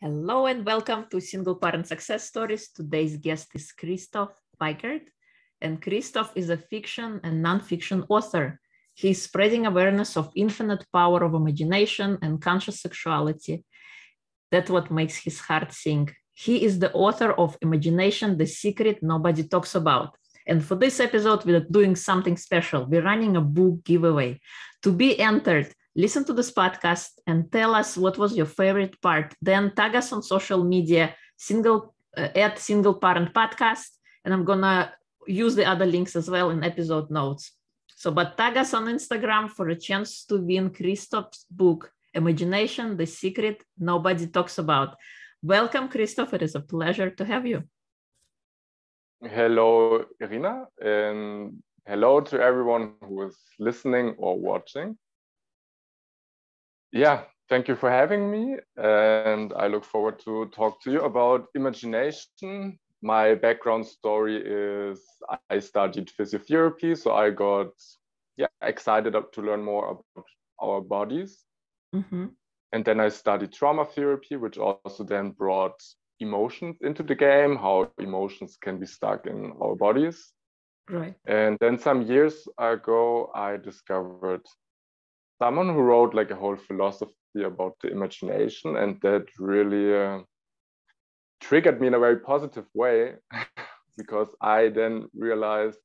Hello and welcome to Single Parent Success Stories. Today's guest is Christoph Weigert, and Christoph is a fiction and non-fiction author. He's spreading awareness of infinite power of imagination and conscious sexuality. That's what makes his heart sing. He is the author of Imagination, the Secret Nobody Talks About. And for this episode, we're doing something special. We're running a book giveaway. To be entered, listen to this podcast and tell us what was your favorite part. Then tag us on social media, at Single Parent Podcast. And I'm going to use the other links as well in episode notes. But tag us on Instagram for a chance to win Christoph's book, Imagination, the Secret Nobody Talks About. Welcome, Christoph. It is a pleasure to have you. Hello, Irina, and hello to everyone who is listening or watching. Yeah, thank you for having me, and I look forward to talk to you about imagination. My background story is I studied physiotherapy, so I got excited to learn more about our bodies. Mm-hmm. And then I studied trauma therapy, which also then brought emotions into the game, how emotions can be stuck in our bodies. Right. And then some years ago, I discovered someone who wrote like a whole philosophy about the imagination, and that really triggered me in a very positive way because I then realized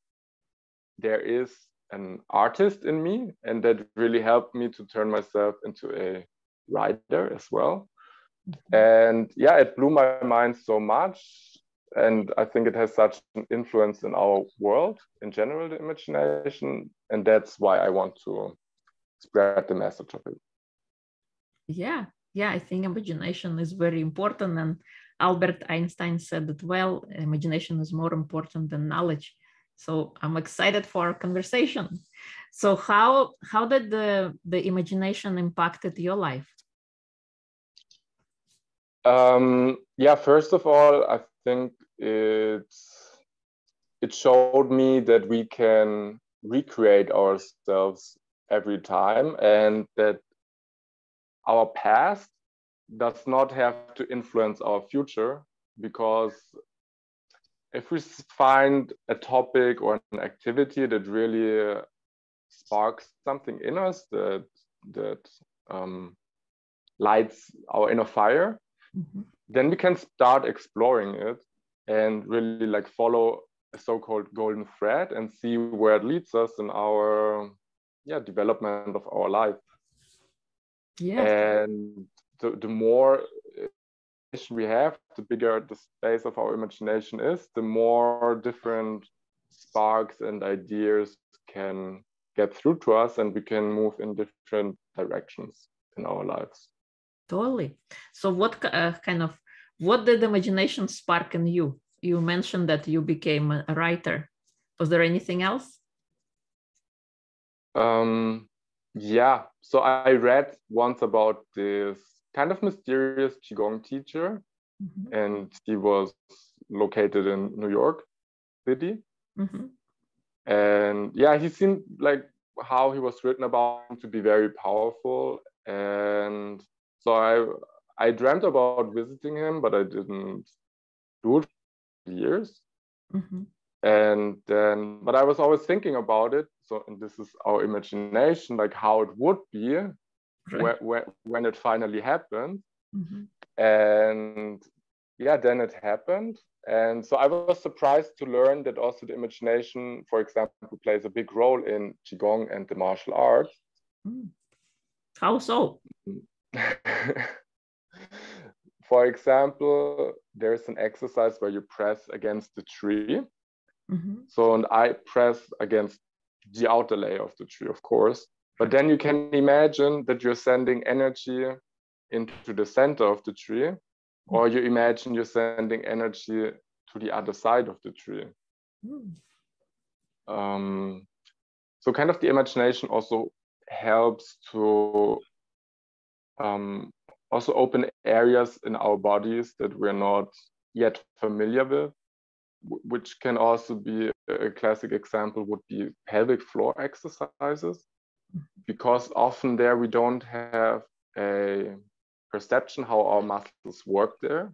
there is an artist in me, and that really helped me to turn myself into a writer as well. Mm-hmm. And yeah, it blew my mind so much. And I think it has such an influence in our world in general, the imagination. And that's why I want to spread the message of it. Yeah, I think imagination is very important. And Albert Einstein said that, well, imagination is more important than knowledge. So I'm excited for our conversation. So how did the imagination impacted your life? First of all, I think it showed me that we can recreate ourselves every time, and that our past does not have to influence our future, because if we find a topic or an activity that really sparks something in us, that lights our inner fire, mm-hmm. then we can start exploring it and really like follow a so-called golden thread and see where it leads us in our development of our life. Yeah. And the more we have, the bigger the space of our imagination is, the more different sparks and ideas can get through to us, and we can move in different directions in our lives. Totally. So what what did imagination spark in you? You mentioned that you became a writer. Was there anything else? So I read once about this kind of mysterious Qigong teacher, mm-hmm. and he was located in New York City. Mm-hmm. And he seemed like how he was written about to be very powerful. And so I dreamt about visiting him, but I didn't do it for years. Mm-hmm. And then, but I was always thinking about it. So, and this is our imagination, like how it would be, right, when it finally happened. Mm-hmm. And then it happened. And so I was surprised to learn that also the imagination, for example, plays a big role in Qigong and the martial arts. Mm. How so? For example, there's an exercise where you press against the tree. Mm-hmm. So, and I press against the outer layer of the tree, of course. But then you can imagine that you're sending energy into the center of the tree, or you imagine you're sending energy to the other side of the tree. So kind of the imagination also helps to also open areas in our bodies that we're not yet familiar with, which can also be a classic example would be pelvic floor exercises, because often there we don't have a perception, how our muscles work there.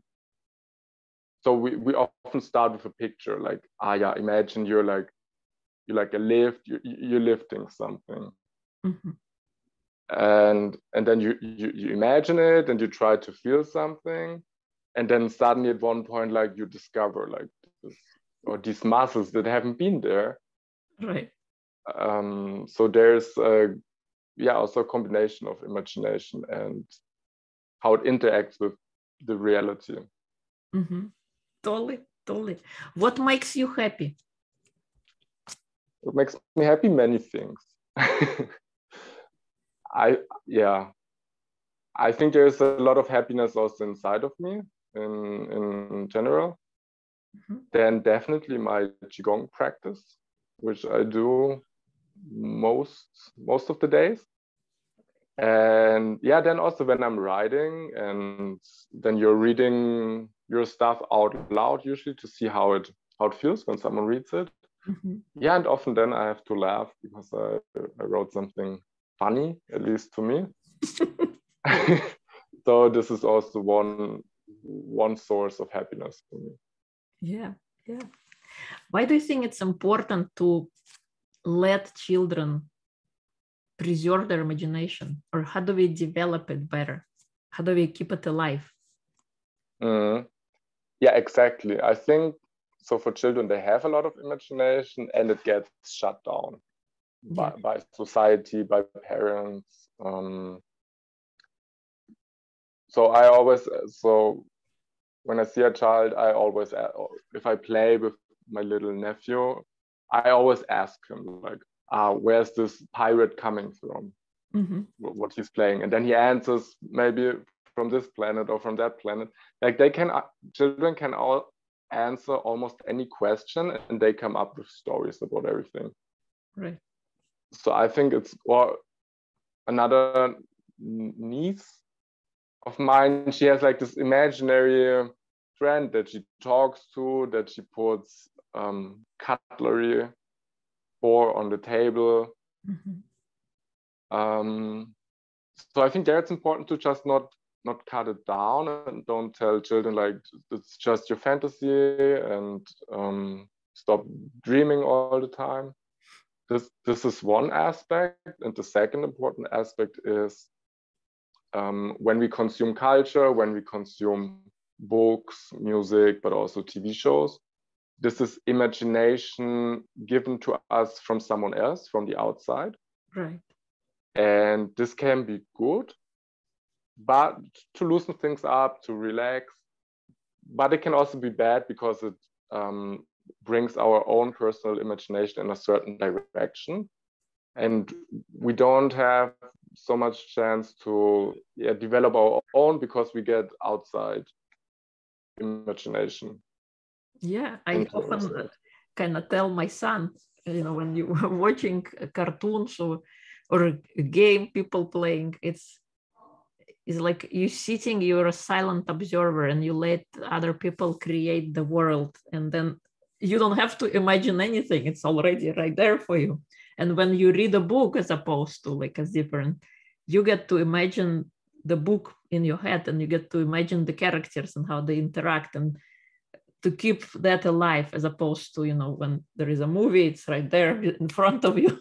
So we often start with a picture, like, yeah, imagine you're like a lift, you're lifting something. Mm-hmm. And then you imagine it and you try to feel something. And then suddenly at one point, like, you discover like this, or these muscles that haven't been there. Right. So there's also a combination of imagination and how it interacts with the reality. Mm-hmm. Totally. What makes you happy? What makes me happy? Many things. I think there's a lot of happiness also inside of me in general. Mm-hmm. Then definitely my Qigong practice, which I do most of the days. And yeah, then also when I'm writing, and then you're reading your stuff out loud usually to see how it feels when someone reads it. Mm-hmm. Yeah, and often then I have to laugh because I wrote something funny, at least to me. So this is also one source of happiness for me. Yeah. Why do you think it's important to let children preserve their imagination? Or how do we develop it better? How do we keep it alive? Yeah, exactly. I think so. For children, they have a lot of imagination, and it gets shut down by society, by parents. So when I see a child, I always, if I play with my little nephew, I always ask him, like, where's this pirate coming from? Mm-hmm. What he's playing, and then he answers maybe from this planet or from that planet. Like children can all answer almost any question, and they come up with stories about everything. Right. So I think it's another niece of mine. She has like this imaginary friend that she talks to, that she puts cutlery for on the table. Mm-hmm. So I think there it's important to just not cut it down, and don't tell children like it's just your fantasy, and stop dreaming all the time. This is one aspect, and the second important aspect is when we consume culture, when we consume books, music, but also TV shows, this is imagination given to us from someone else, from the outside. Right. And this can be good, but to loosen things up, to relax. But it can also be bad because it brings our own personal imagination in a certain direction. And we don't have so much chance to develop our own because we get outside imagination. Yeah, I often kind of tell my son, when you are watching cartoons or a game people playing, it's like you sitting, you're a silent observer, and you let other people create the world, and then you don't have to imagine anything. It's already right there for you. And when you read a book, as opposed to like as different, you get to imagine the book in your head, and you get to imagine the characters and how they interact, and to keep that alive, as opposed to, when there is a movie, it's right there in front of you.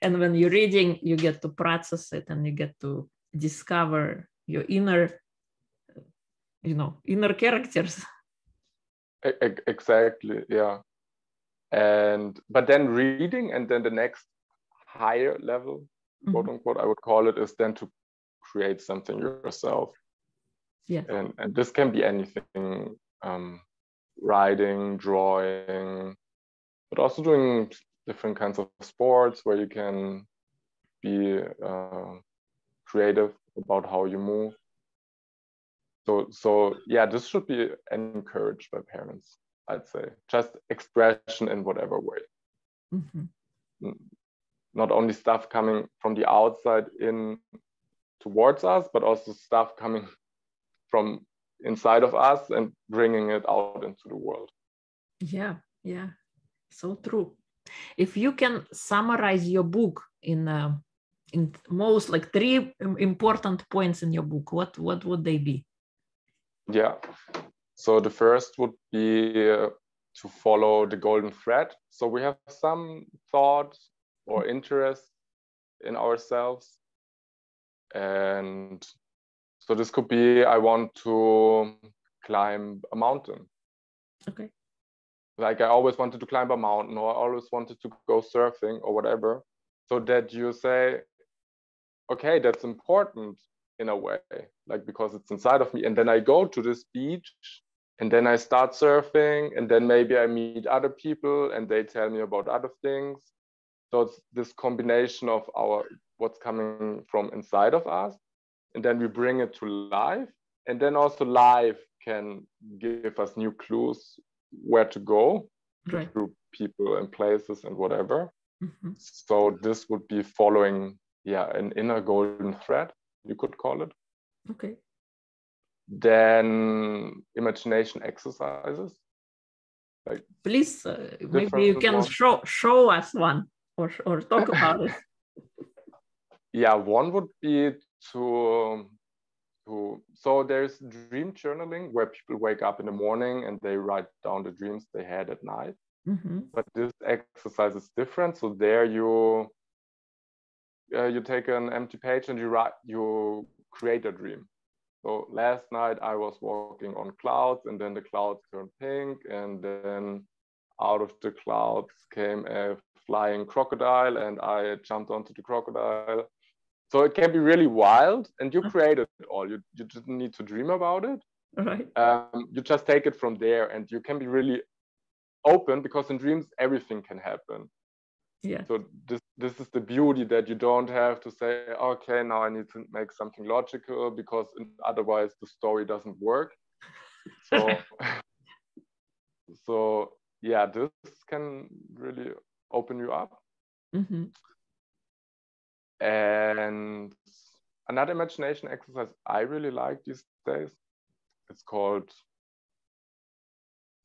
And when you're reading, you get to process it, and you get to discover your inner characters. Exactly, yeah. But then reading, and then the next higher level, quote unquote, I would call it, is then to create something yourself. Yeah. And this can be anything, writing, drawing, but also doing different kinds of sports where you can be creative about how you move. So yeah, this should be encouraged by parents, I'd say. Just expression in whatever way. Mm-hmm. Not only stuff coming from the outside in towards us, but also stuff coming from inside of us and bringing it out into the world. Yeah, so true. If you can summarize your book in in most like 3 important points in your book, what would they be? Yeah. So the first would be to follow the golden thread. So we have some thought or interest in ourselves. And so this could be, I want to climb a mountain. Okay. Like I always wanted to climb a mountain, or I always wanted to go surfing or whatever. So that you say, okay, that's important in a way, like because it's inside of me. And then I go to this beach and then I start surfing, and then maybe I meet other people and they tell me about other things. So it's this combination of what's coming from inside of us, and then we bring it to life. And then also life can give us new clues where to go, right, through people and places and whatever. Mm-hmm. So this would be following, an inner golden thread, you could call it. Okay. Then imagination exercises. Like please, maybe you can show us one or talk about it. Yeah, one would be so there's dream journaling where people wake up in the morning and they write down the dreams they had at night. Mm-hmm. But this exercise is different. So there you take an empty page and you create a dream. So last night I was walking on clouds, and then the clouds turned pink, and then out of the clouds came a flying crocodile, and I jumped onto the crocodile. So it can be really wild, and you create it all. You just need to dream about it. Right. You just take it from there, and you can be really open, because in dreams everything can happen. Yeah. So this is the beauty, that you don't have to say, okay, now I need to make something logical, because otherwise the story doesn't work. So so yeah, this can really open you up. Mm-hmm. And another imagination exercise I really like these days, it's called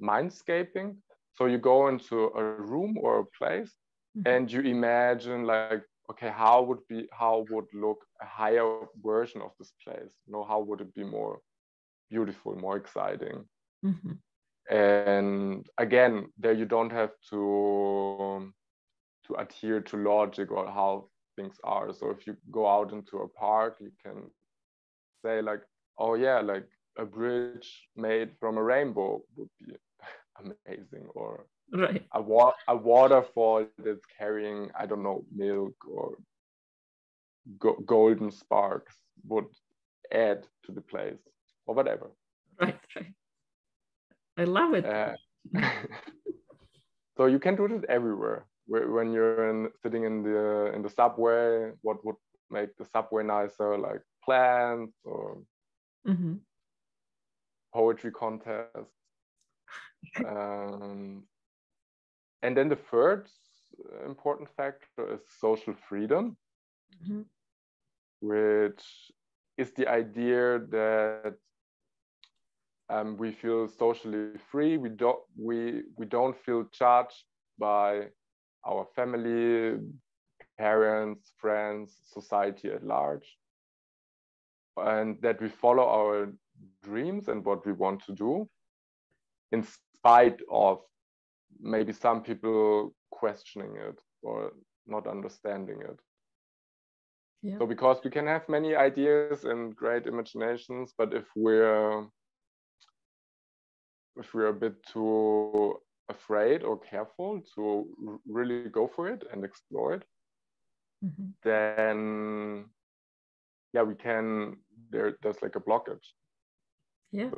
mindscaping. So you go into a room or a place, mm-hmm. and you imagine, like, okay, how would look a higher version of this place? How would it be more beautiful, more exciting? Mm-hmm. And again, there you don't have to adhere to logic or how things are. So if you go out into a park, you can say, like, oh yeah, like a bridge made from a rainbow would be amazing, or right. a waterfall that's carrying, I don't know, milk or golden sparks would add to the place, or whatever. Right. I love it. So you can do it everywhere. When you're sitting in the subway, what would make the subway nicer? Like plants or mm-hmm. poetry contests. And then the third important factor is social freedom, mm-hmm. which is the idea that we feel socially free. We don't feel judged by our family, parents, friends, society at large, and that we follow our dreams and what we want to do, in spite of maybe some people questioning it or not understanding it. Yeah. So because we can have many ideas and great imaginations, but if we're a bit too afraid or careful to really go for it and explore it, mm-hmm. then there's like a blockage. Yeah.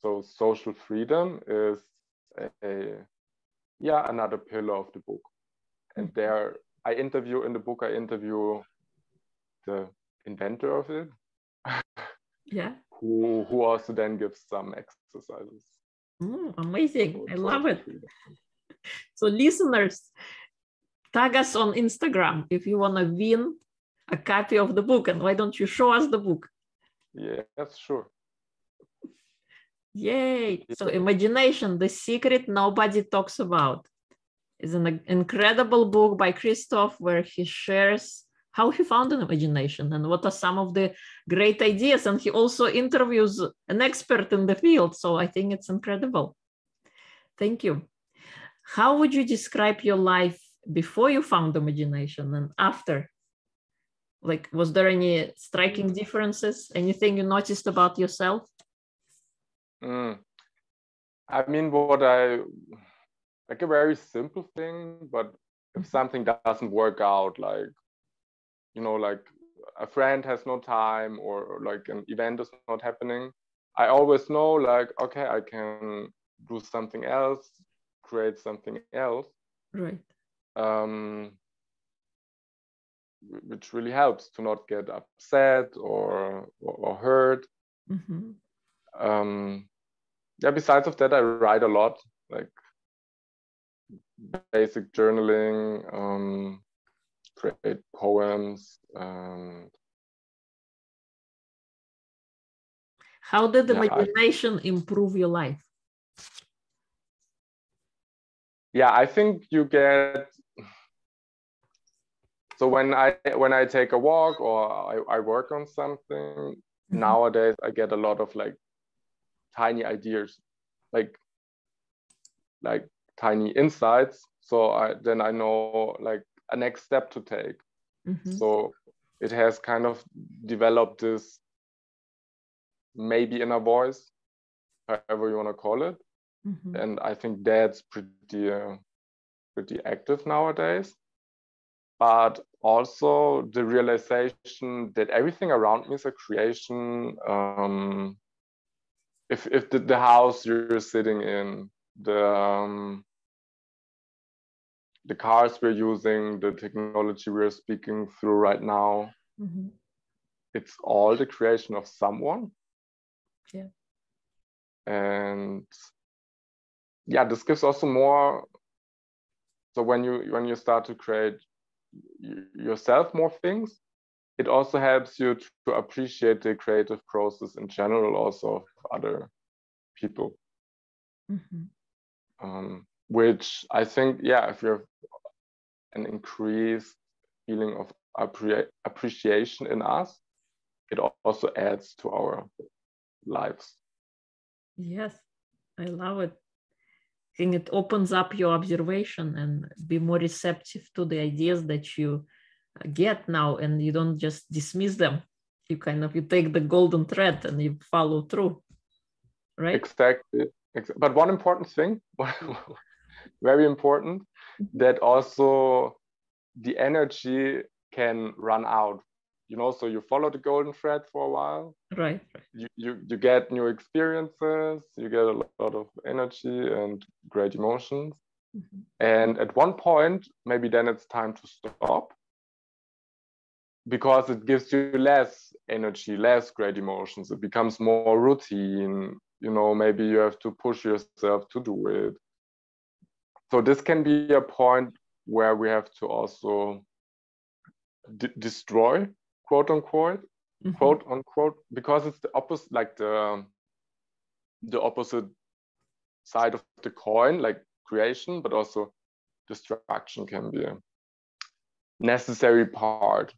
So social freedom is another pillar of the book. And mm-hmm. there I interview the inventor of it. Yeah. Who also then gives some exercises. Amazing. I love it. So listeners, tag us on Instagram if you want to win a copy of the book. And why don't you show us the book? Yeah, that's sure. Yay. So Imagination, the Secret Nobody Talks About, is an incredible book by Christoph, where he shares how he found an imagination and what are some of the great ideas. And he also interviews an expert in the field. So I think it's incredible. Thank you. How would you describe your life before you found imagination and after? Like, was there any striking differences? Anything you noticed about yourself? I mean, like a very simple thing, but if something doesn't work out, like, like a friend has no time or like an event is not happening, I always know, like, okay, I can do something else, create something else. Right. Which really helps to not get upset or hurt. Yeah, besides of that, I write a lot, like basic journaling, create poems. How did the imagination improve your life? Yeah, I think you get, so when I take a walk or I work on something, nowadays I get a lot of like tiny ideas, like tiny insights. So then I know like a next step to take. So it has kind of developed this maybe inner voice, however you want to call it. And I think that's pretty active nowadays. But also the realization that everything around me is a creation. If the house you're sitting in, the cars we're using, the technology we're speaking through right now, it's all the creation of someone. Yeah. And yeah, this gives also more. So when you start to create yourself more things, it also helps you to appreciate the creative process in general, also of other people. Which I think, yeah, if you have an increased feeling of appreciation in us, it also adds to our lives. Yes, I love it. I think it opens up your observation and be more receptive to the ideas that you get now, and you don't just dismiss them. You take the golden thread and you follow through, right? Exactly. But one important thing, very important, that also the energy can run out. So you follow the golden thread for a while. Right. You get new experiences, you get a lot of energy and great emotions. And at one point, maybe then it's time to stop, because it gives you less energy, less great emotions. It becomes more routine. Maybe you have to push yourself to do it. So this can be a point where we have to also destroy, quote unquote, because it's the opposite, like the opposite side of the coin, like creation, but also destruction can be a necessary part.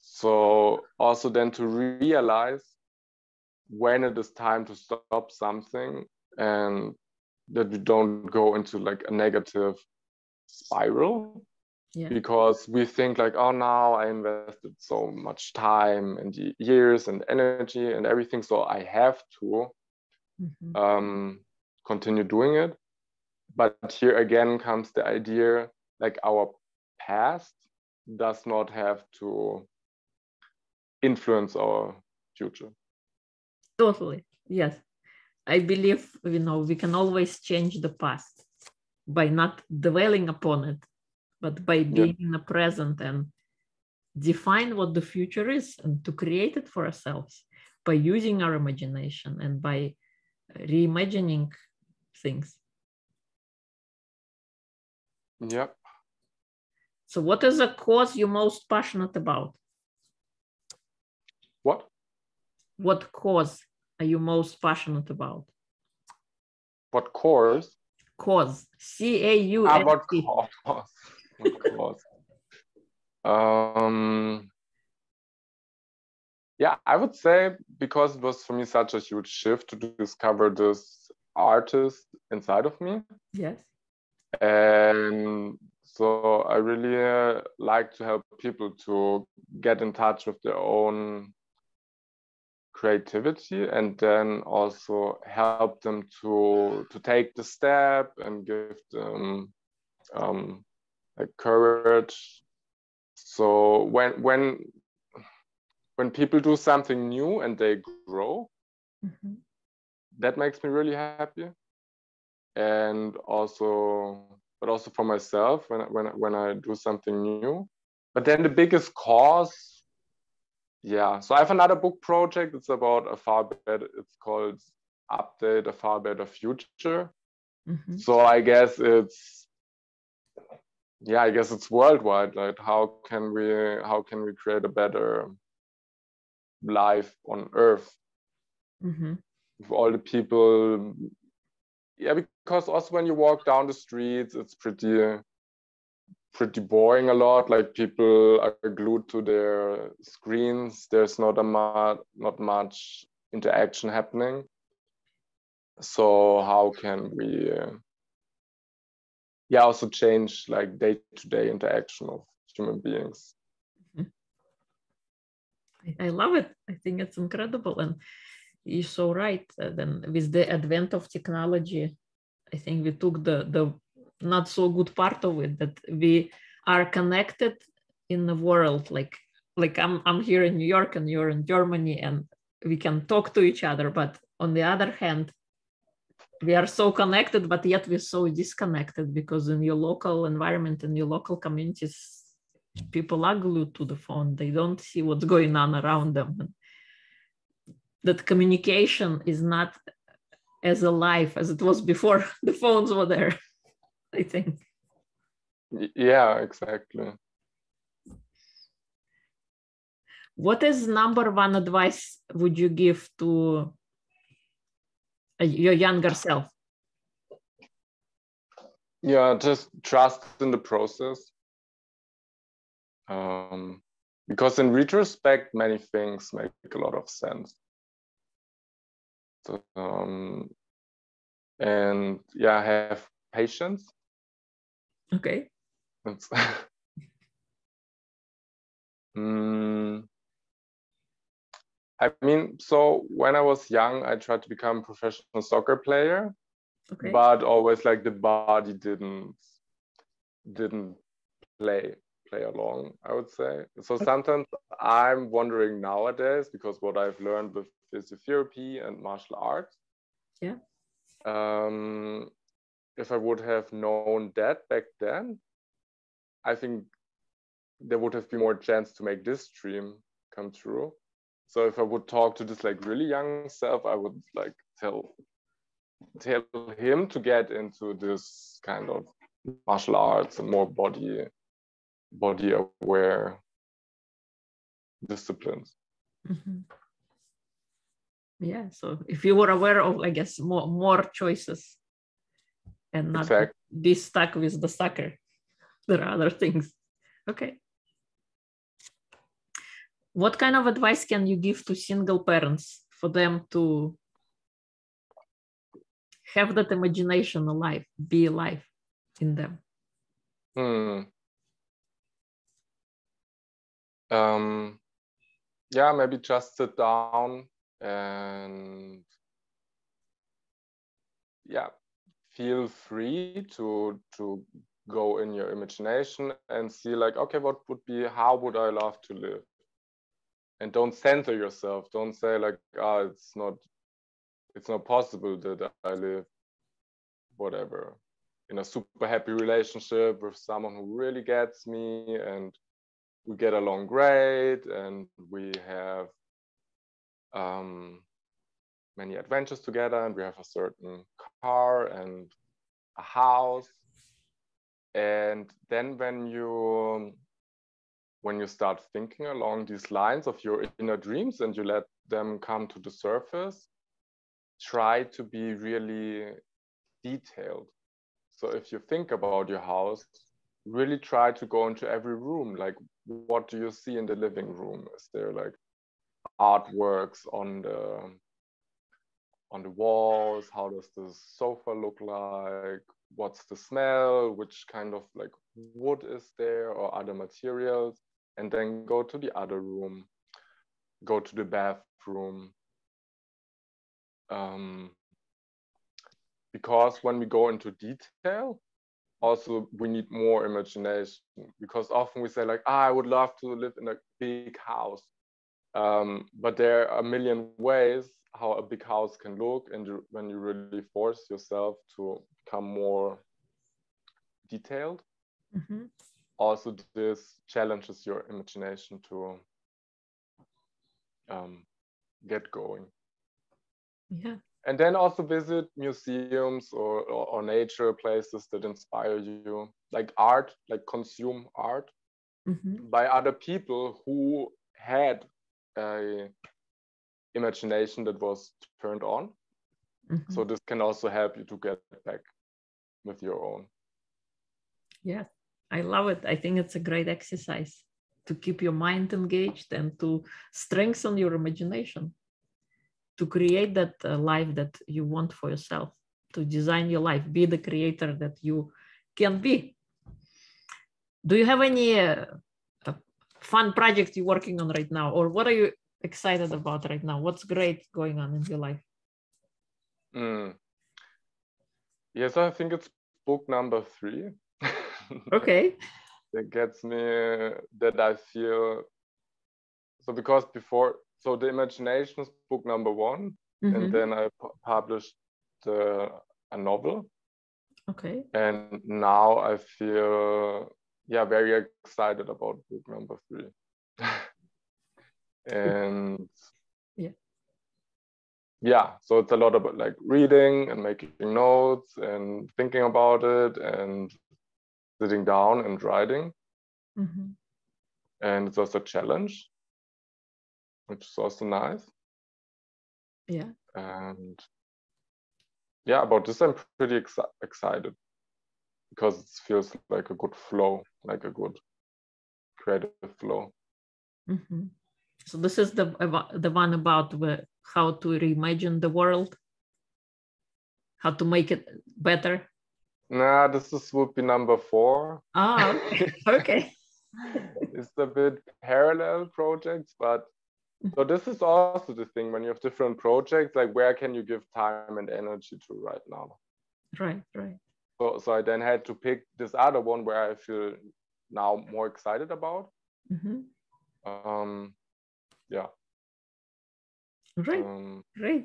So also then to realize when it is time to stop something, and that we don't go into like a negative spiral. Yeah. Because we think like, oh, now I invested so much time and years and energy and everything, so I have to continue doing it. But here again comes the idea, like our past does not have to influence our future. Totally, yes. I believe, we can always change the past by not dwelling upon it, but by being in the present and define what the future is, and to create it for ourselves by using our imagination and by reimagining things. Yep. So what is a cause you're most passionate about? What cause are you most passionate about? What cause? Cause. C-A-U-S-E. What cause? Yeah, I would say because it was for me such a huge shift to discover this artist inside of me. Yes. And so I really like to help people to get in touch with their own creativity, and then also help them to take the step and give them like courage. So when people do something new and they grow, that makes me really happy. And also, but also for myself when I do something new. But then the biggest cause, yeah. So I have another book project. It's about a far better. It's called Update a Far Better Future. So I guess it's, yeah, I guess it's worldwide. Like how can we create a better life on Earth with all the people? Yeah, because also when you walk down the streets, it's pretty boring a lot. Like people are glued to their screens. There's not much interaction happening. So how can we also change like day-to-day interaction of human beings? I love it. I think it's incredible. And you're so right. Then with the advent of technology, I think we took the not so good part of it, that we are connected in the world. Like I'm here in New York and you're in Germany, and we can talk to each other. But on the other hand, we are so connected, but yet we're so disconnected, because in your local environment, in your local communities, people are glued to the phone. They don't see what's going on around them. That communication is not as alive as it was before the phones were there, I think. Yeah, exactly. What is number one advice would you give to your younger self? Yeah, just trust in the process. Because in retrospect, many things make a lot of sense. So, and yeah, have patience. Okay. I mean, so when I was young, I tried to become a professional soccer player, but always like the body didn't play along, I would say. So sometimes I'm wondering nowadays, because what I've learned with physiotherapy and martial arts, if I would have known that back then, I think there would have been more chance to make this dream come true. So if I would talk to this like really young self, I would like tell him to get into this kind of martial arts and more body aware disciplines. Yeah, so if you were aware of, I guess, more choices and not be stuck with the soccer, there are other things. Okay. What kind of advice can you give to single parents for them to have that imagination alive, be alive in them? Yeah, maybe just sit down and feel free to go in your imagination and see like, okay, how would I love to live? And don't censor yourself. Don't say like, it's not possible that I live whatever in a super happy relationship with someone who really gets me, and we get along great, and we have many adventures together, and we have a certain car and a house. And then when you start thinking along these lines of your inner dreams and you let them come to the surface, try to be really detailed. So if you think about your house, really try to go into every room. Like, what do you see in the living room? Is there like artworks on the walls? How does the sofa look like? What's the smell? Which kind of like wood is there or other materials? And then go to the other room, go to the bathroom. Because when we go into detail, also we need more imagination, because often we say like, I would love to live in a big house. But there are a million ways how a big house can look, and when you really force yourself to become more detailed, also this challenges your imagination to get going. Yeah. And then also visit museums or nature places that inspire you, like art, like consume art by other people who had a imagination that was turned on. So this can also help you to get back with your own. Yeah, I love it. I think it's a great exercise to keep your mind engaged and to strengthen your imagination, to create that life that you want for yourself, to design your life, be the creator that you can be. Do you have any fun projects you're working on right now, or what are you excited about right now? What's great going on in your life? Yes, I think it's book number 3. Okay. That gets me, that I feel, so because before, so the imagination is book number 1, and then I published a novel. Okay. And now I feel, very excited about book number 3. And so it's a lot about like reading and making notes and thinking about it and sitting down and writing. And it's also a challenge, which is also nice. Yeah. And about this I'm pretty excited, because it feels like a good flow, like a good creative flow. So this is the one about how to reimagine the world, how to make it better. Nah, this would be number 4. Okay. Okay. It's a bit parallel projects, but so this is also the thing when you have different projects, like where can you give time and energy to right now? Right. So I then had to pick this other one where I feel now more excited about. Great.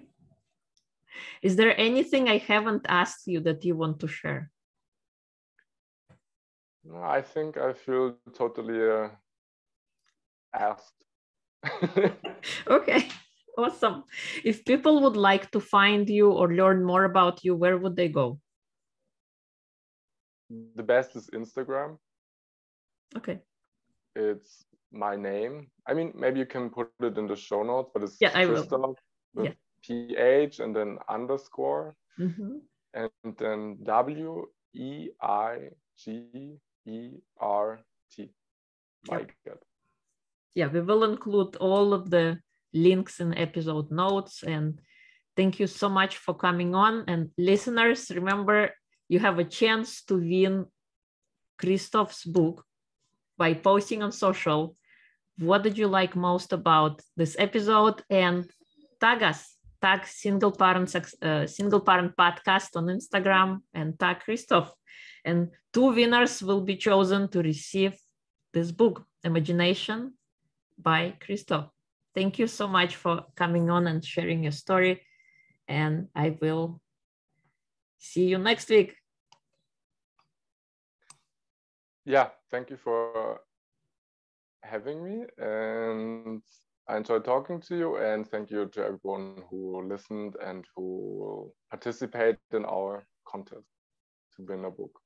Is there anything I haven't asked you that you want to share? I think I feel totally asked. Okay, awesome. If people would like to find you or learn more about you, where would they go? The best is Instagram. Okay. It's my name. I mean, maybe you can put it in the show notes, but it's Christoph with PH and then underscore and then WEIGERT. Weigert. Yeah, we will include all of the links in episode notes. And thank you so much for coming on. And listeners, remember, you have a chance to win Christoph's book by posting on social what did you like most about this episode, and tag us. Tag Single Parent Podcast on Instagram and tag Christoph. And 2 winners will be chosen to receive this book, Imagination by Christoph. Thank you so much for coming on and sharing your story. And I will see you next week. Yeah, thank you for having me, and I enjoyed talking to you, and thank you to everyone who listened and who will participate in our contest to win a book.